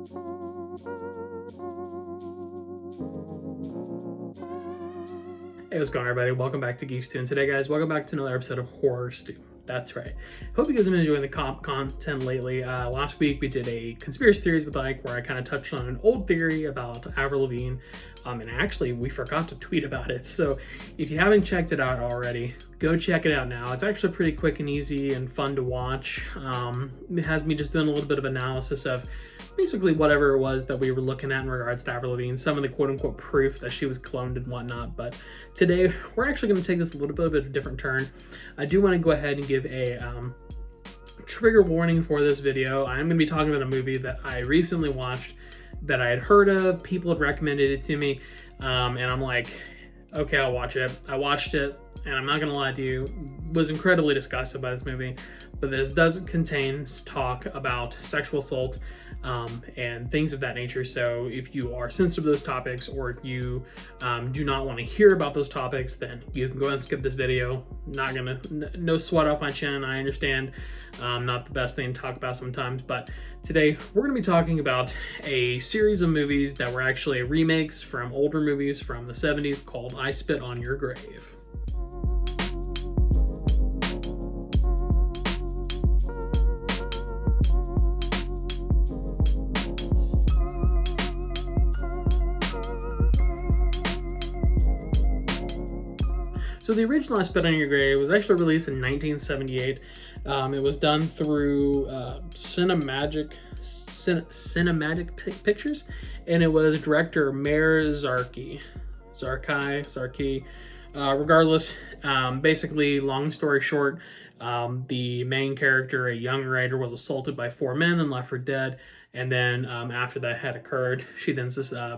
Hey, what's going on, everybody? Welcome back to Geek-Stew, and today, guys, welcome back to another episode of Horror Stew. That's right. Hope you guys have been enjoying the content lately. Last week, we did a conspiracy theories with Ike, where I kind of touched on an old theory about Avril Lavigne, and actually, we forgot to tweet about it. So if you haven't checked it out already, go check it out now. It's actually pretty quick and easy and fun to watch. It has me just doing a little bit of analysis of basically whatever it was that we were looking at in regards to Avril Lavigne, some of the quote-unquote proof that she was cloned and whatnot. But today, we're actually going to take this a little bit of a different turn. I do want to go ahead and give a trigger warning for this video. I'm going to be talking about a movie that I recently watched that I had heard of. People had recommended it to me, and I'm like, okay, I'll watch it. I watched it, and I'm not going to lie to you, was incredibly disgusted by this movie. But this does contain talk about sexual assault and things of that nature. So if you are sensitive to those topics, or if you do not want to hear about those topics, then you can go ahead and skip this video. Not gonna, no sweat off my chin. I understand, not the best thing to talk about sometimes, but today we're gonna be talking about a series of movies that were actually remakes from older movies from the 70s called I Spit on Your Grave. So the original I Spit on Your Grave was actually released in 1978. It was done through Cinemagic Pictures, and it was director Mayor Zarki. Regardless, basically, long story short, the main character, a young writer, was assaulted by 4 men and left for dead. And then after that had occurred, she then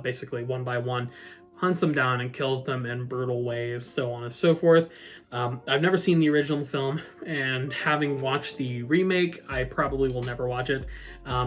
basically one by one hunts them down and kills them in brutal ways, so on and so forth. I've never seen the original film, and having watched the remake, I probably will never watch it,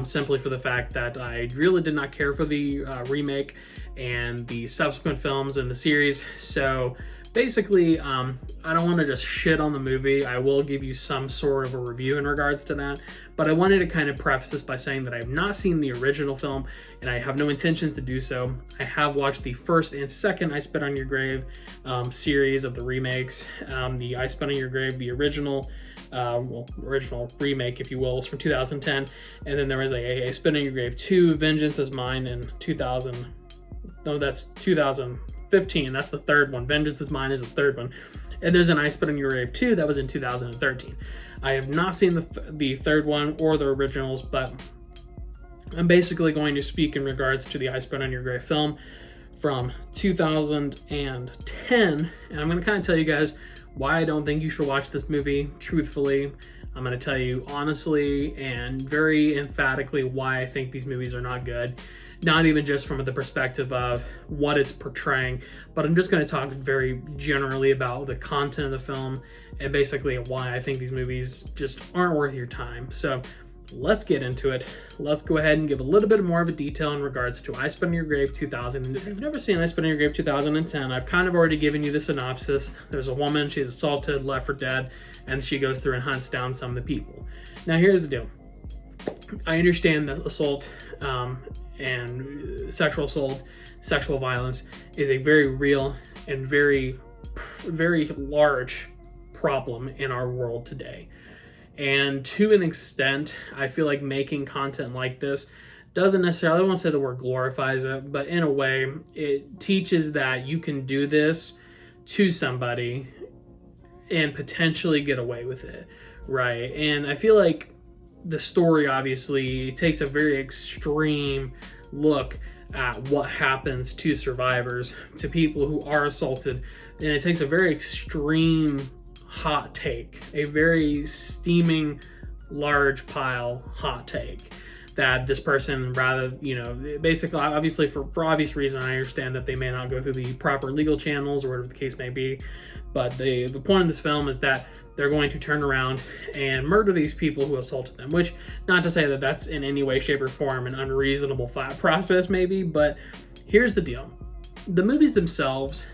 simply for the fact that I really did not care for the remake and the subsequent films in the series. So basically, I don't want to just shit on the movie. I will give you some sort of a review in regards to that, but I wanted to kind of preface this by saying that I have not seen the original film, and I have no intention to do so. I have watched the first and second I Spit on Your Grave series of the remakes. The I Spit on Your Grave, the original remake, if you will, was from 2010, and then there was a Spit on Your Grave 2, Vengeance is Mine, in 2015. That's the third one. Vengeance is Mine is the third one. And there's an I Spit on Your Grave 2 that was in 2013. I have not seen the third one or the originals, but I'm basically going to speak in regards to the I Spit on Your Grave film from 2010. And I'm going to kind of tell you guys why I don't think you should watch this movie, truthfully. I'm going to tell you honestly and very emphatically why I think these movies are not good. Not even just from the perspective of what it's portraying, but I'm just going to talk very generally about the content of the film and basically why I think these movies just aren't worth your time. So let's get into it. Let's go ahead and give a little bit more of a detail in regards to I Spit on Your Grave 2010. If you've never seen I Spit on Your Grave 2010, I've kind of already given you the synopsis. There's a woman, she's assaulted, left for dead, and she goes through and hunts down some of the people. Now here's the deal. I understand that assault and sexual assault, sexual violence is a very real and very, very large problem in our world today. And to an extent, I feel like making content like this doesn't necessarily, I don't want to say the word glorifies it, but in a way, it teaches that you can do this to somebody and potentially get away with it, right? And I feel like the story obviously takes a very extreme look at what happens to survivors, to people who are assaulted, and it takes a very extreme hot take, a very steaming large pile hot take that this person, rather, basically, obviously for obvious reason, I understand that they may not go through the proper legal channels or whatever the case may be, but the point of this film is that they're going to turn around and murder these people who assaulted them, which, not to say that that's in any way, shape, or form an unreasonable process maybe, but here's the deal. The movies themselves,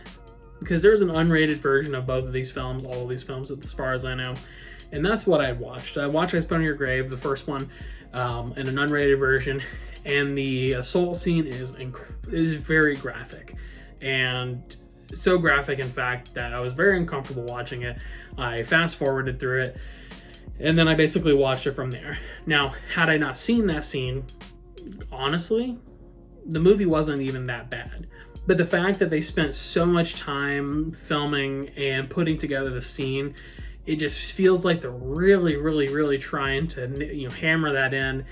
because there's an unrated version of both of these films, all of these films as far as I know, and that's what I watched. I watched I Spit on Your Grave, the first one, in an unrated version, and the assault scene is very graphic, and so graphic, in fact, that I was very uncomfortable watching it. I fast forwarded through it, and then I basically watched it from there. Now, had I not seen that scene, honestly, the movie wasn't even that bad. But the fact that they spent so much time filming and putting together the scene, it just feels like they're really, really, really trying to, hammer that in.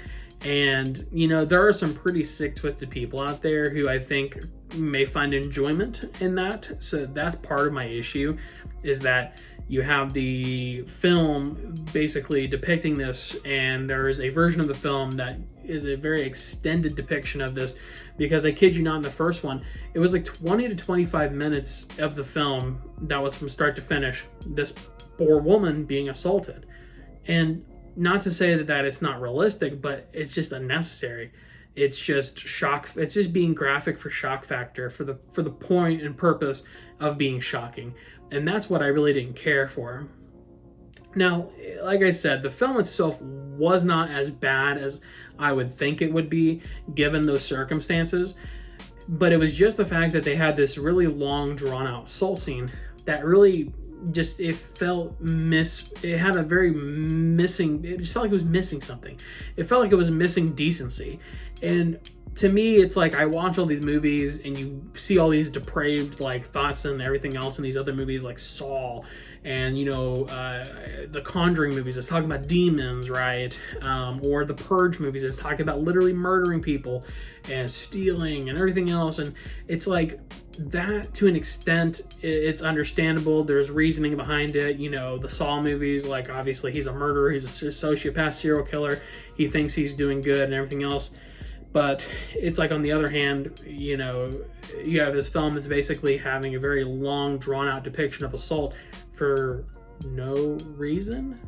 And, there are some pretty sick, twisted people out there who I think may find enjoyment in that. So that's part of my issue, is that you have the film basically depicting this, and there is a version of the film that is a very extended depiction of this, because I kid you not, in the first one, it was like 20 to 25 minutes of the film that was from start to finish this poor woman being assaulted. And not to say that it's not realistic, but it's just unnecessary. It's just shock. It's just being graphic for shock factor, for the point and purpose of being shocking. And that's what I really didn't care for. Now, like I said, the film itself was not as bad as I would think it would be given those circumstances, but it was just the fact that they had this really long, drawn-out assault scene that really just, it felt it had a very missing, it just felt like it was missing something. It felt like it was missing decency. And to me, it's like, I watch all these movies and you see all these depraved thoughts and everything else in these other movies like Saw and the Conjuring movies is talking about demons, right? Or the Purge movies is talking about literally murdering people and stealing and everything else. And it's like that, to an extent, it's understandable. There's reasoning behind it. The Saw movies, obviously he's a murderer, he's a sociopath serial killer, he thinks he's doing good and everything else. But it's like, on the other hand, you have this film that's basically having a very long, drawn-out depiction of assault for no reason.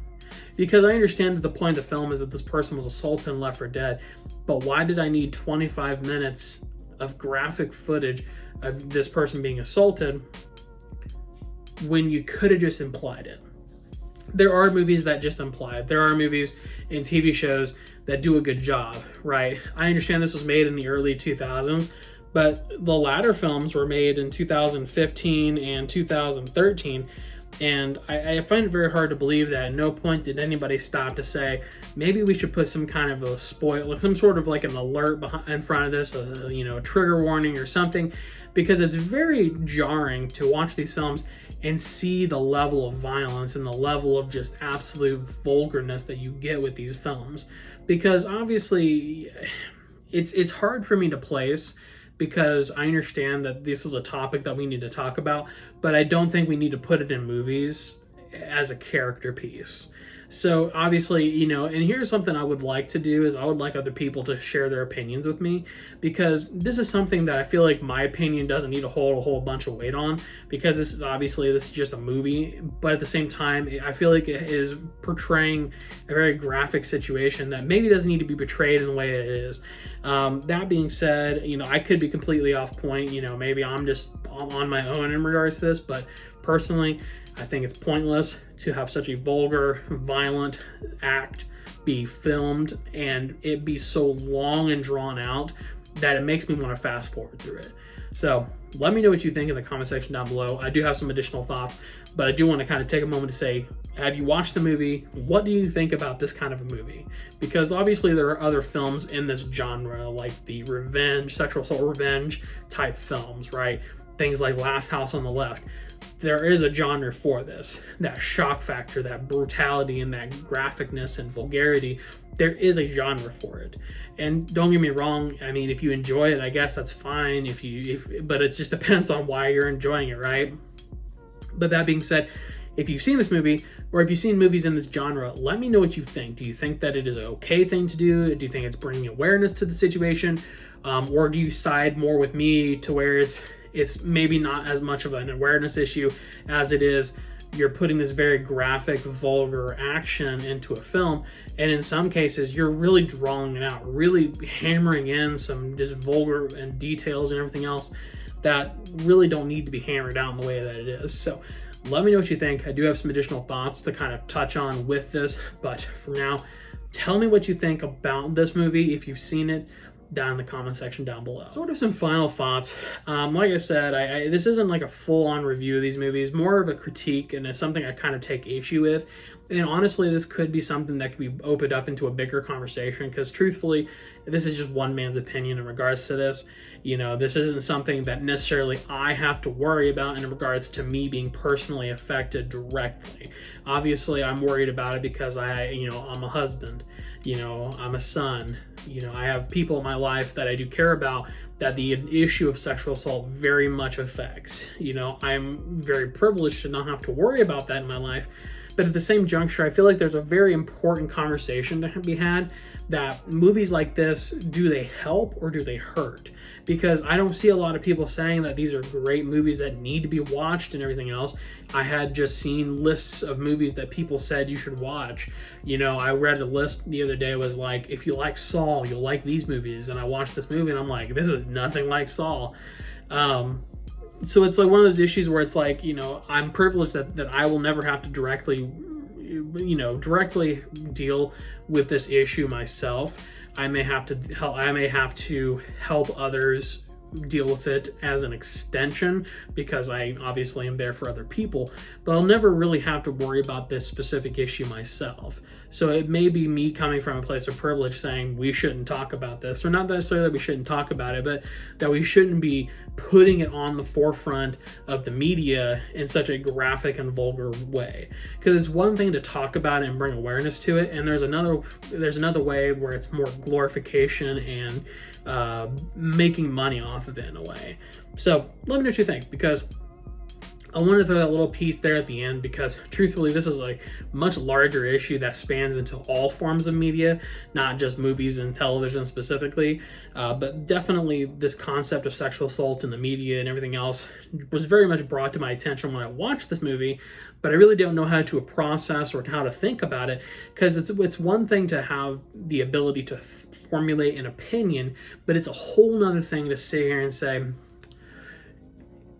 Because I understand that the point of the film is that this person was assaulted and left for dead. But why did I need 25 minutes of graphic footage of this person being assaulted when you could have just implied it? There are movies that just imply it. There are movies and TV shows that do a good job, right? I understand this was made in the early 2000s, but the latter films were made in 2015 and 2013, and I find it very hard to believe that at no point did anybody stop to say, maybe we should put some kind of a some sort of an alert in front of this, a trigger warning or something, because it's very jarring to watch these films and see the level of violence and the level of just absolute vulgarness that you get with these films. Because obviously it's hard for me to place, because I understand that this is a topic that we need to talk about, but I don't think we need to put it in movies as a character piece. So obviously, and here's something I would like to do, is I would like other people to share their opinions with me, because this is something that I feel like my opinion doesn't need to hold a whole bunch of weight on, because this is just a movie, but at the same time, I feel like it is portraying a very graphic situation that maybe doesn't need to be portrayed in the way it is. That being said, I could be completely off point, maybe I'm just on my own in regards to this, but personally, I think it's pointless to have such a vulgar, violent act be filmed and it be so long and drawn out that it makes me want to fast forward through it. So let me know what you think in the comment section down below. I do have some additional thoughts, but I do want to kind of take a moment to say, have you watched the movie? What do you think about this kind of a movie? Because obviously there are other films in this genre, like the sexual assault revenge type films, right? Things like Last House on the Left. There is a genre for this, that shock factor, that brutality, and that graphicness and vulgarity. There is a genre for it. And don't get me wrong, I mean, if you enjoy it, I guess that's fine. But it just depends on why you're enjoying it, right? But that being said, if you've seen this movie, or if you've seen movies in this genre, let me know what you think. Do you think that it is an okay thing to do? Do you think it's bringing awareness to the situation? Or do you side more with me to where it's maybe not as much of an awareness issue as it is you're putting this very graphic, vulgar action into a film, and in some cases you're really drawing it out, really hammering in some just vulgar and details and everything else that really don't need to be hammered out in the way that it is. So let me know what you think. I do have some additional thoughts to kind of touch on with this, but for now, tell me what you think about this movie if you've seen it down in the comment section down below. Sort of some final thoughts. Like I said, this isn't like a full-on review of these movies, more of a critique, and it's something I kind of take issue with. And honestly, this could be something that could be opened up into a bigger conversation, because truthfully, this is just one man's opinion in regards to this. You know, this isn't something that necessarily I have to worry about in regards to me being personally affected directly. Obviously, I'm worried about it because I'm a husband, I'm a son, I have people in my life that I do care about that the issue of sexual assault very much affects. I'm very privileged to not have to worry about that in my life. But at the same juncture, I feel like there's a very important conversation to be had, that movies like this, do they help or do they hurt? Because I don't see a lot of people saying that these are great movies that need to be watched and everything else. I had just seen lists of movies that people said you should watch. I read a list the other day, was like, if you like Saw, you'll like these movies. And I watched this movie and I'm like, this is nothing like Saw. So it's like one of those issues where it's like, I'm privileged that I will never have to directly deal with this issue myself. I may have to help others deal with it as an extension, because I obviously am there for other people, but I'll never really have to worry about this specific issue myself. So it may be me coming from a place of privilege saying we shouldn't talk about this, or not necessarily that we shouldn't talk about it, but that we shouldn't be putting it on the forefront of the media in such a graphic and vulgar way. Because it's one thing to talk about it and bring awareness to it, and there's another way where it's more glorification and making money off of it in a way. So let me know what you think, because I wanted to throw that little piece there at the end, because truthfully, this is a much larger issue that spans into all forms of media, not just movies and television specifically, but definitely this concept of sexual assault in the media and everything else was very much brought to my attention when I watched this movie, but I really don't know how to process or how to think about it, because it's one thing to have the ability to formulate an opinion, but it's a whole nother thing to sit here and say,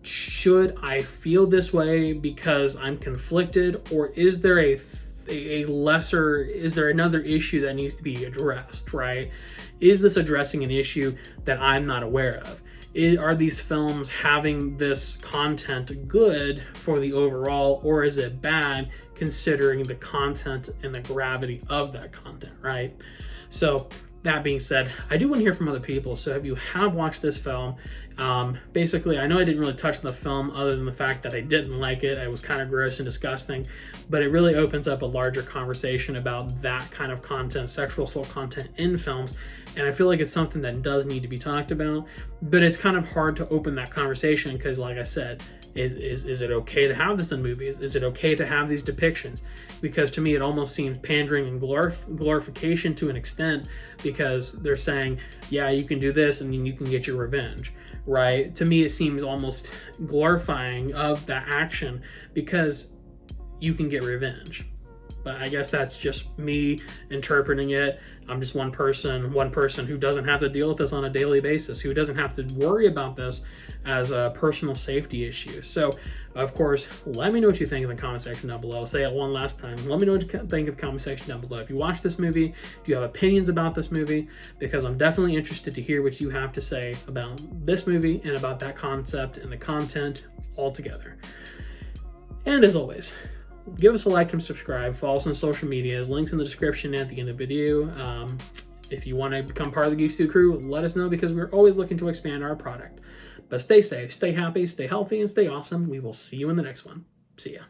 should I feel this way because I'm conflicted, or is there is there another issue that needs to be addressed, right? Is this addressing an issue that I'm not aware of? Are these films having this content good for the overall, or is it bad considering the content and the gravity of that content, right? So that being said, I do want to hear from other people. So if you have watched this film, basically, I know I didn't really touch on the film other than the fact that I didn't like it. It was kind of gross and disgusting, but it really opens up a larger conversation about that kind of content, sexual assault content in films. And I feel like it's something that does need to be talked about, but it's kind of hard to open that conversation because, like I said, is it okay to have this in movies? Is it okay to have these depictions? Because to me, it almost seems pandering and glorification to an extent, because they're saying, yeah, you can do this and then you can get your revenge, right? To me, it seems almost glorifying of that action because you can get revenge. But I guess that's just me interpreting it. I'm just one person who doesn't have to deal with this on a daily basis, who doesn't have to worry about this as a personal safety issue. So, of course, let me know what you think in the comment section down below. I'll say it one last time. Let me know what you think in the comment section down below. If you watch this movie, do you have opinions about this movie? Because I'm definitely interested to hear what you have to say about this movie and about that concept and the content altogether. And as always, give us a like and subscribe. Follow us on social media. Links in the description and at the end of the video. If you want to become part of the Geek-Stew crew, let us know, because we're always looking to expand our product. But stay safe, stay happy, stay healthy, and stay awesome. We will see you in the next one. See ya.